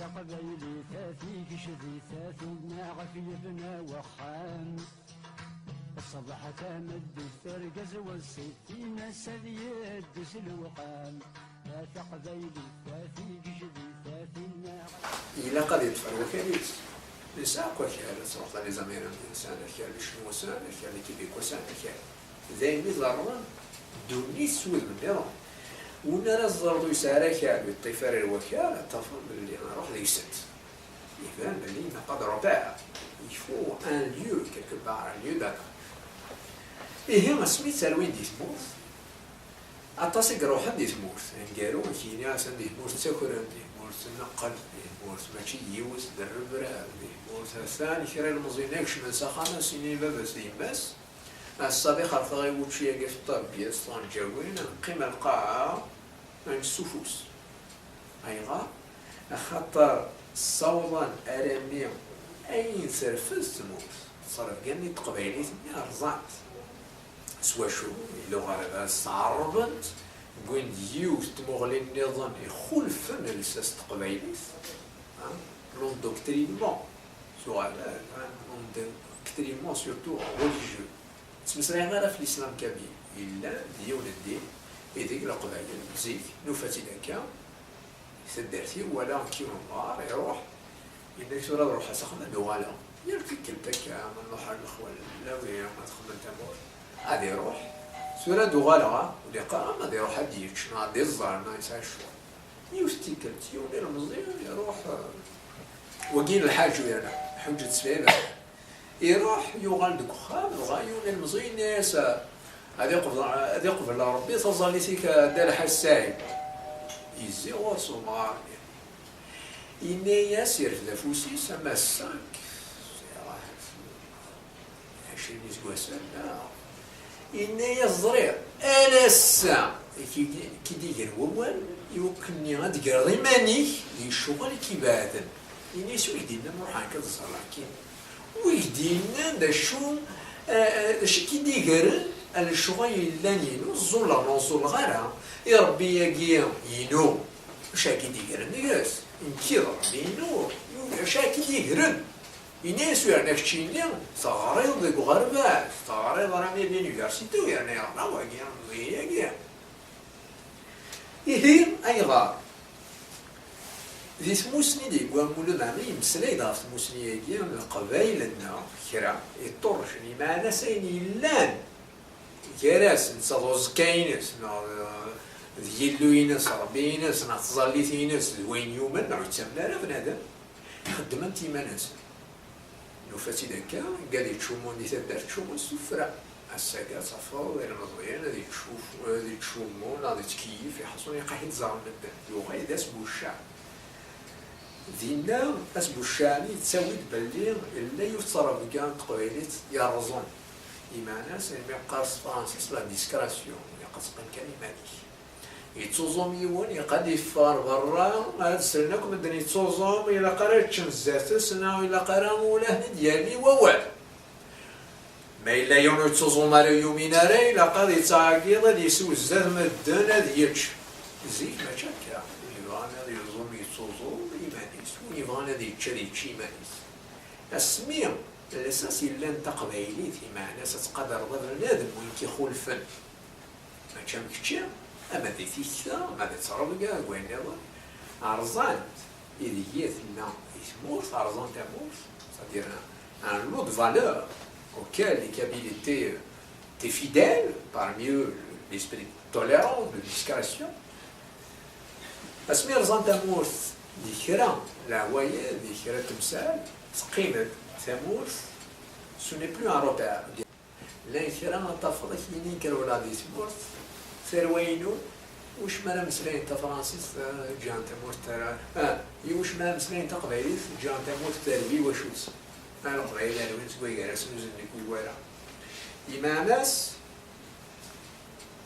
قبيلي ثاثيك شذي ثاثنا عفي بنا وخام الصبح تمد الثرقز والصيف في ناس يدس الوقام ثاث قبيلي ثاثيك شذي ثاثنا. إلا قد يدفع وكاليس نساء وكالة صراحة لزمير الإنسان كالي شنو سنة كالي كيبيكو سنة كالي ذي مزرنا دوني سوذ من نظام ونرى الزرد يسارى كالي الطفار الوكالة تفهم باللي أنا روح ليست يفهم باللي نقد رباع يفو ان ليو كيلكو بار ان ليو داكا إيه ما سميت سالوين دي سموث أتصق روحا دي سموث نقالو كيني أسان دي سموث تاكوران دي سموث نقل دي سموث ماشي يوز دربرا دي سموث الثاني كرا المزيناكش من ساخانا سيني بابس دي ماس الصديق عرفا غيوتشي يقف الطربية سطان جاوين قيمة القاعة عن السفوس أيغا خاطر صوضا أرامي أين سرفز تموت صرف قاني تقبيليت مي أرزعت سوا شو اللغة هذا صعربت وين يوز تمغلي النظام يخلفن لساس تقبيليت لون دوكترينمون سؤال لون دوكترينمون سورتو ريليجيو تمسرين غير في الإسلام كامل إلا ديون الدين إذيك القبائل زيك نوفاتي داكا سدارتي ولا كيلو نهار يروح إنك ترى روح سخنة دوغالا يركب داكا من نوحر الأخوال لا ويا ما تخمن تمور غادي يروح سورة دوغالا ولقاء غادي يروح هادي شنو غادي الزار ما يسعى شو يوستيكلت يوني المزيان يروح وكين الحاج ويانا حجة سفينة يروح يوغال دكخان وغايون المزين ناس هذا يقبل ربي تظل فيك دال حساي يزي وصمار إني ياسر لفوسي سما السانك عشرين يزقوسان لا إني يزرير أنا السا كي دير ووال يوكني غاد قرضي مانيك دي الشغل كيبادن إني سوي دينا نروح هكا الزراكين ويدينا دا شو كي دير الشغل لانينو الزولا نوصل غيرها يربي ياكي ينو شاكي دير نياس انكي ربي ينو شاكي دير يناس يعني كشيني صغاريض ديك غربات صغاريض رامي لونيفرسيتي يعني رانا واكي ياكي إيه أيغار ذي ثموسني دي ومولد عمي مسلاي ضاف ثموسني ياكي من القبايل لنا كرا يطرش لي معنا سايني لان كراس نصدوز كاينس ذيلو ينس ربي ينس نتظليت ينس وين يومن نعود تسمنا بنادم خدم انت مانس نوفاتي داكا قال يتشومون دي تدار تشومون السفرة الساكا صفا غير مضيان غادي تشوف غادي تشومون غادي تكيف يحصون يقاحي تزار من الدم يوغا يدا اسمو الشعب دينا اسمو الشعبي تساوي باللي إلا يتصرف كاع تقبيليت يرزون إيمانا سيمي قارس فرانسيس لا ديسكراسيون يقص كان إيماني يتوزوم يوون يقاد يفار برا هاد سلناكم الدنيا يتوزوم إلا قرا تشمزات سنا إلا قرا مولاه ديالي ووال ما إلا يوم يتوزوم على يومين راي إلا قاد يتعاقي غادي يسوي الزاد مدن هادي يتش زيك ما شاكا يبغى هذا يزوم يتوزوم إيمانيس ويبغى هذا يتشري إيمانيس السمية الأساس إلا أنت قبايليت معناه ستقدر ضد بنادم وين كيخولفن ما تشامكتشي أما ذي تيكتا ما ذي تصرفكا وين يلا أرزان إذا يثنا يثمورث أرزان تمورث c'est-à-dire un lot de valeur auquel les Kabyles étaient fidèles, parmi eux l'esprit de tolérance, de discrétion. أسمي أرزان تمورث ذكرى العوايا ذكرى تمثال تقيمة ثمورث ce n'est plus un repère. الانكرام تفضل كيني كانوا ولادي ثمورث ثروينو وش ما مسلين تا فرانسيس جان تمورث ترى يوش ما مسلين تا قبايليس جان تمورث تربي وشوس ما القبايل هذا وين سوي غير سنوز اللي كوي ورا إمامس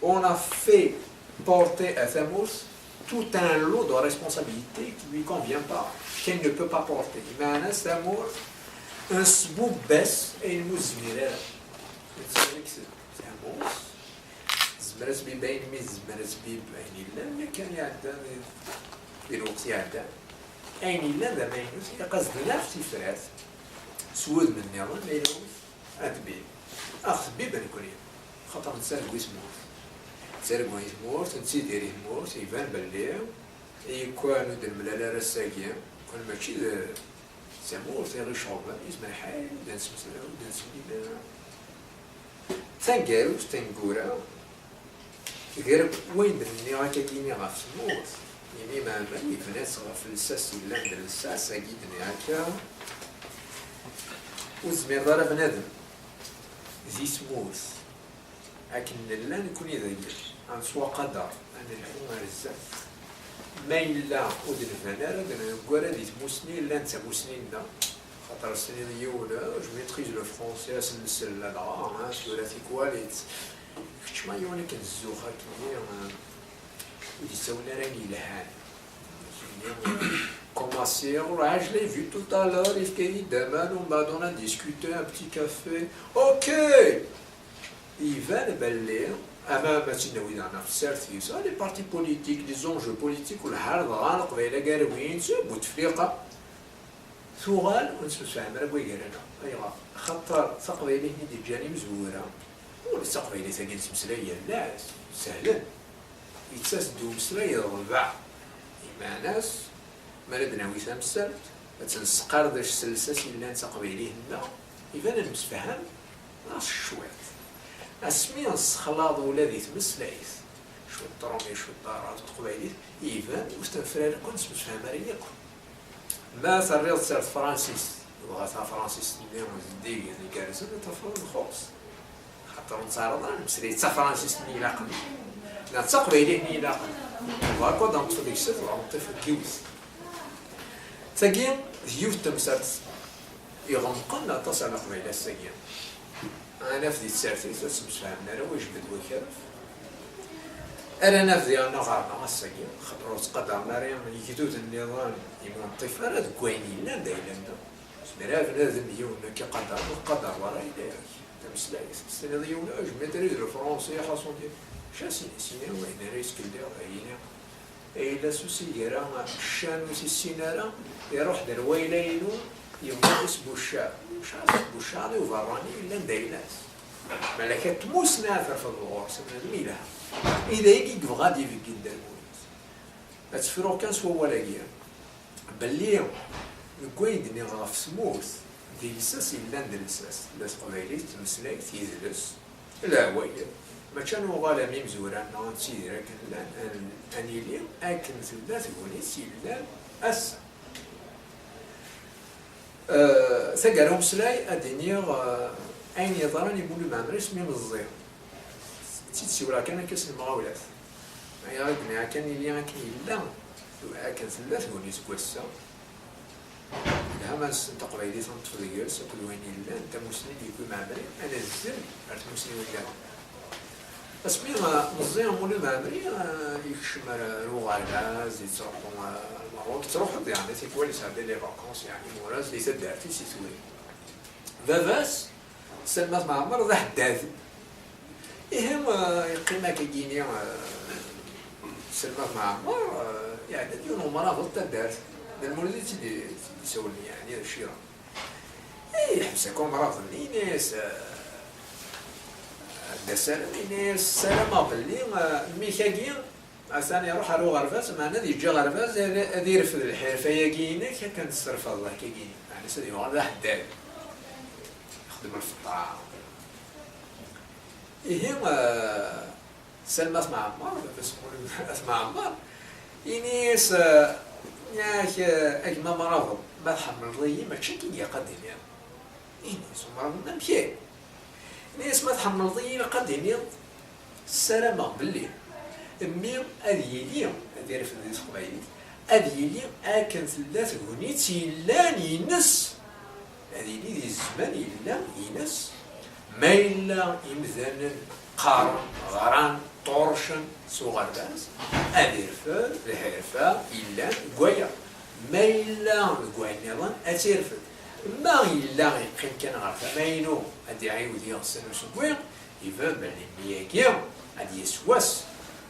on a fait porter à Thamous tout un lot de responsabilités qui lui convient pas, qu'elle ne peut pas porter. Imanas Thamous un sboub baisse et une mousse zmirera. C'est un mousse. زمرس بين ميز زمرس بين إلا اللي كان يعدى في الوقت يعدى أين إلا ذا ماينوس يقصد نفس الفرات سود من النظام ماينوس أتبين أخذ بيبا نكوني خاطر نسال كويس موت نسال كويس موت نسيت ديريه موت يبان بلي يكون ود الملالا راساكيا كون ماشي سمور غير شعوبة يسمى الحال دانس مسلا ودانس مدينة تنقاروش تنقورا غير وين درني هكا كيني غاف سموت يعني ما يفناس غاف الساس ولا عند الساس أكيدني هكا وزمير ضرا بنادم زي سموت لكن لا نكون يذير عن سوا قدر أنا الحكومة رزاق ما إلا ودن فنانا نقول دي تموسني لا نتا موسنينا خاطر السنين الأولى جو ميتريز لو فرونسي أسلسل لا سوراتي كواليت كنت ما يوني كنزوخا كنيا يساونا راني لهان commencer, je l'ai vu tout à l'heure, il dit demain, on a discuté un petit café. Ok! Il va le balayer. Les partis politiques, les enjeux politiques, والحرب غالق بين قاروين بوتفريقة ثوغال ونسمع ربي قالنا أيوا خطر تقبيلي هني جاني مزورة والتقبيلي تاقين مسلاية لا سهلا يتسدو مسلاية الربع مع ناس ما ندنا ويثام السلت تنسقر داش سلساس إلا تقبيلي هنا يبان المسفهم ناس شويت اسمي السخلاط ولا ذي تمسلايث شو الطرومي شو الدارات تقبيليت يبان وستنفرار كون تمسفهم رياكم ما تريض سارت فرانسيس وغاثا فرانسيس نيام زديق يعني كارثة تفرض الخوص خاطر نتعرض نمسري تا فرانسيس نيلاقن لا تقبيلي نيلاقن وهاكا دام تفضيك ست وعمطيف الكيوث تاقيم ديوث تمسات يغمقن لا تصل قبيلة الساقيم أنا في السارتي تسمسفهمنا راه ويجبد ويكرف أنا نفذي أنا غارنا الساقيم خبرو تقدر مريم يكدود النظام يمون الطفل راه كويني لا دايلنا سميرا بنادم يونا كي قدر القدر وراه يداير تمسلايس السنة ديونا أجمع تريد الفرنسية خاصهم ديال شاسي سينا وين راه يسكن ديال عينا إلا سوسي راه الشان وسي السينارا يروح دار ويلينو يمارس بوشار شاس بوشاري وفراني إلا ندايلاس ملكة تموس نافر في الغورس من الميلة إذا يجي غادي في جدا الموت أتفرو كان سوا ولا جيا بلي نقويد إني غاف سموث دي لساس إلا ندلساس لاس قبيلي تمسلاك تيزلس لا ويا ما كانوا غالا ميم زوران نانسي لكن لا أني لي أكن ثلاث غوني سيلان أس ثقلهم سلاي أدينيغ أين يظهرني يقولوا ما عمري اسمي مزير تيتسيورا كان كاس المغاولات أي غادي كان اللي كان لا كان ثلاث غوني سكواسا لا ما تقبيلي تنطفيس كل وين إلا أنت مسني يكون معمري أنا الزر عرفت مسني ولا اسمي مزير مولي معمري يكشم روغالاز يتروحوا المغرب تروح يعني تيكوالي ساعات لي فاكونس يعني موراز لي تدارتي سيتوي باباس سلمات معمر ذا حداث إهم يقيمة كيجيني سلمات معمر يعني ديون مرافض تدارت المولدي تيدي يسولني يعني هذا الشيء إيه حبسكم مرافض ناس الدسالة ناس سلامة باللي ميكاكين أثاني يروح على غرفات معنا ذي جا غرفات هذي يرفض الحرفة يجينا كان تصرف الله كيجينا يعني سيدي هذا حداد يخدم الفطاعة إيه سلمات مع عمار بس مع عمار ينيس ياك أجمع مرافض ما تحمل ضيي ما تشكي يا قدم يعني ينيس مرافض نمشي ينيس ما تحمل ضيي قدم السلامة بالليل ميم أذيلي أدير في الديس قبايلي أذيلي أكن ثلاث غنيت يلان ينس أذيلي ذي الزمان يلان ينس ما إلا يمثل قارن غران طورشن صغر باس أدير في الحرفة يلان قويا ما إلا قويا نظام أتير في ما إلا يمكن كان غرفة ما ينو أدي عيود يغسل وسقويا يفهم بلي مياكيا أدي يسواس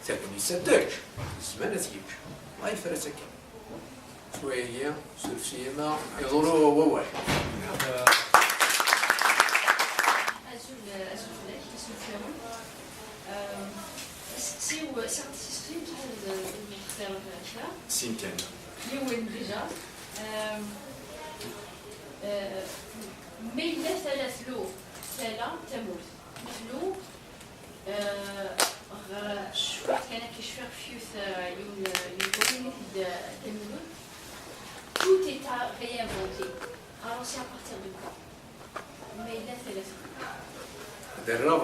تكون يصدقش الزمان تيجي الله يفرسك شوية سلسيما يضروا وواي سيمكن يوين ديجا ميلا ثلاث لو ثلا تموت لو شوية كان كيشوف فيوث يون يقولين تموت tout est à réinventer. Alors c'est à partir de quoi? Mais là c'est la درغ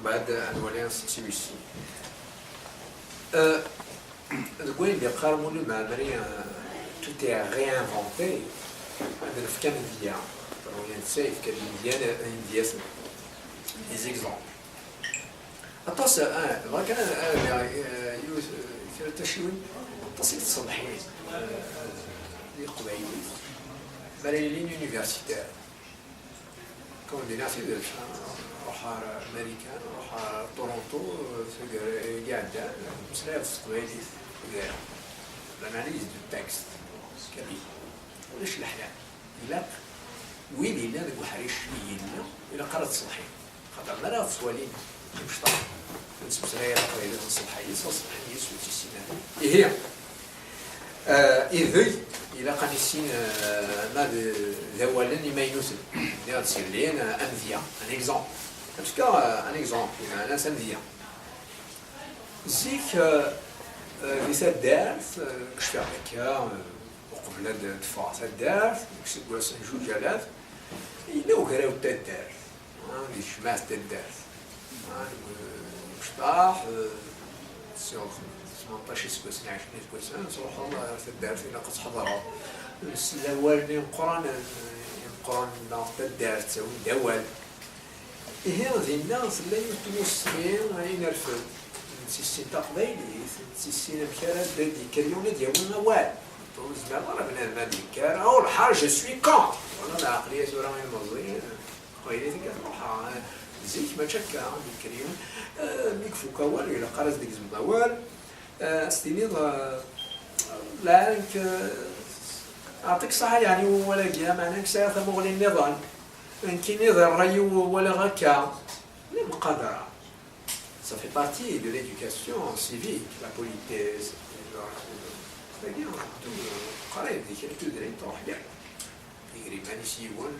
بعد أنوالين سيبسي تقول اللي قارموا له مع مريا tout est à réinventer عندنا في كان ديا روين سيف كان ديانا دياس des exemples أتصل كان يوسف كان تشوين تصير تصلحين لقبيل بريلين يونيفرسيتير كون دي ناس روح امريكان روح تورونتو قاعده مسلاف قبيلي l'analyse du texte كبير ولاش الاحلام الا وين الا ذاك الحريش يلا الا قرات صحيح خاطر ما راه سوالين مش طاح نسبس لها قريبه الصحيه صحيه سوتي السيناريو هي إذا إلى قنيسين ما ذوالن ما ينوسل ديال سيرلين أنفيا أن إكزامبل باسكو أن إكزامبل يعني ناس أنفيا زيك في سدارت كشتا هكا وقبل دفاع سدارت كسبوا جوج آلاف إلا وكراو تدارت اللي جماعة تدارت مشطاح سيوخ 18 سكوسين 20 سكوسين نصروحهم في الدار فينا قد حضروا الأول ينقران الدار تسوي دوال هي ذي الناس اللي يتوسمين وين يرفض سيسين تقبيلي سيسين بكرات دي كريونة ديالنا وال زمان راه بنادم هادي كار او الحار جو سوي كون وانا العقلية سورة من الموضوعين قايلة كتروح زيك ما تشكى عندي كريون ميكفو كوال إلا قرز ديك زمطوال استنيض لانك اعطيك صح يعني ولا جا معناك سيثمغ للنظام يمكن نظام الرأي ولا غكا المقادرة ça fait partie de l'éducation civique la politesse c'est-à-dire قريب ديك تدري تروح بها يقري ماني سيون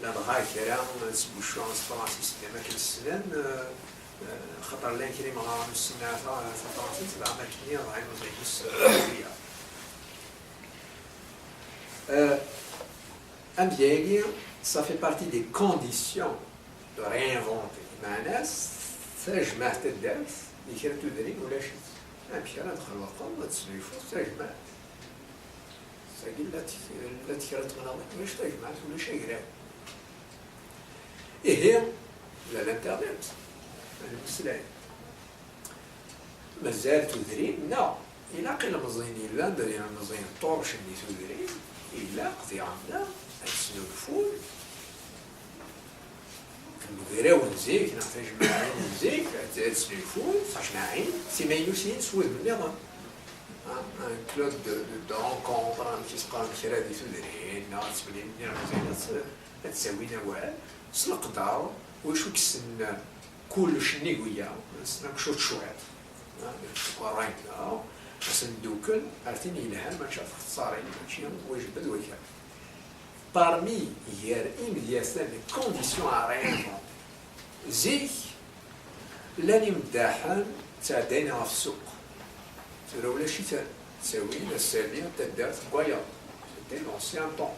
لا بغا كلام سبوشو فرنسي سينما كنسنان خطر لين كريم غا نسنا فرنسي تبع ماكينيا غا نزيس un vieil, ça fait partie des conditions de réinventer. معناها سجمعت الدرس اللي كانت تدري ولا شيء. أمشي أنا دخل القوم تسليفو سجمعت. سجل لا تكرت مناطق واش تجمعت ولا شيء غير. إيه لا الانترنت المسلم مازال تدري لا إلا قيل مزينين لا درينا مزين طورش اللي تدري إلا قضي عندنا نسنو الفول كنبغيو نزيك نحتاج معاين نزيك تسنو الفول صاشناعين سي ماينوسين سويد من النظام ان كلوب دو رونكونتر كيسقى كرا دي تدري ناس بلي مزيان تساوينا والو سلقدار واش كسن كلش نيويا نسنا شوط شويط وراينا سندوكل عرفتيني الهام ما شاف اختصاري ماشي واجب ويكا parmi hier immédiatement les conditions à rien زيك لاني مداحن تعدينا في السوق ترى ولا شي تساوي الساليه تدارت كوايا سيتي لونسيان طون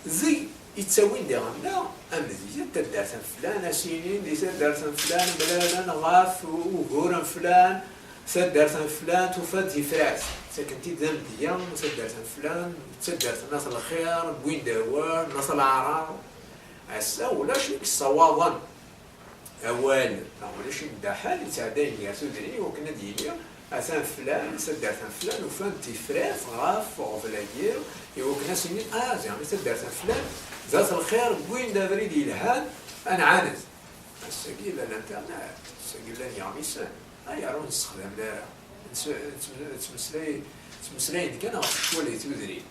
زي يتساوي نديرنا أمدية تدارت فلان سنين دي تدارت فلان بلادا غاف وهورا فلان تدارت فلان توفات فراس ساكنتي دام ديال تدارت فلان تدارت ناس الخير بوين دوار ناس العرار عسا ولا شي الصواظن اوال ولا شي مداحل يتعداني يا سودري وكنا ديالي أثان فلان تدارت فلان وفان تفراس غاف وغفلاكير يوكنا سنين زعما تدارت فلان ذات الخير بوين دابري ديال الهان انا عانز الساقيل الانترنت الساقيل لاني عميسان يعرفون نستخدم دارا تمسلاين كان غف ولا تودري